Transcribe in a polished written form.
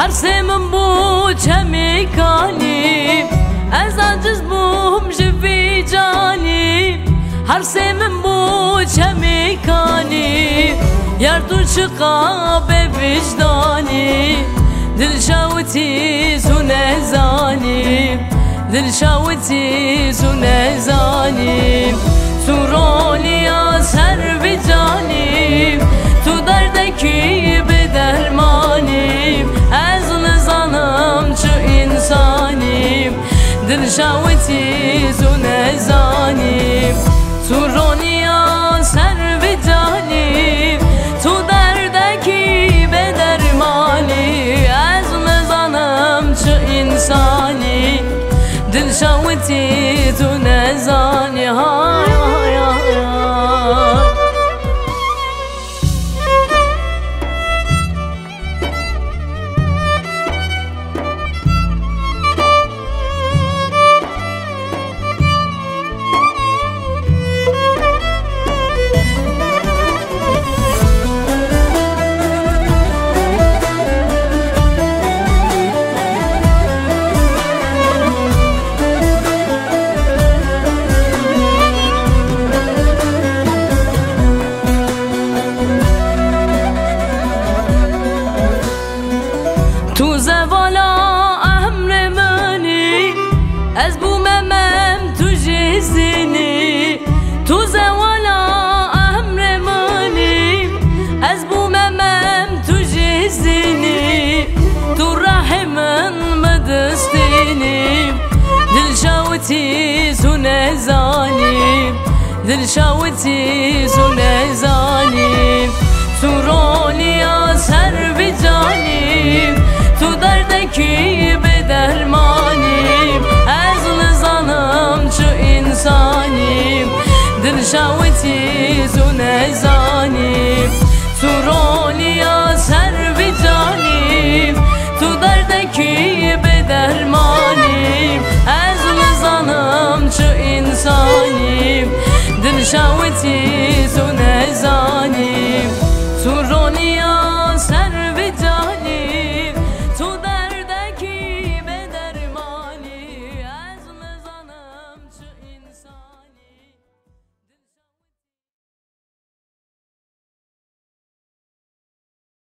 هر سه من بو چمی کانی از عجز بوم جوی جانی هر سه من بو چمی کانی یار تو شقا به وجدانی دل شاوتی زونه زانی دل شاوتی زونه زانی سرولیا سر بجانی تو دردکی به درمانی از نزانم چو انسانی دل شاوتی زونه زانی سرولیا سر بجانی تو دردکی به درمانی از نزانم چو انسانی دل شاوتی تو نزانی های های های تو زوالا امر منی از بومم تو جزینی تو زوالا امر منی از بومم تو جزینی تو رحمن مدستینی دل شاوتی زونه زانی دل شاوتی زونه زانی سرولیا سر بجانی تو دردکی به درمانی از نزانم چو انسانی دل شاوتی زونه زانی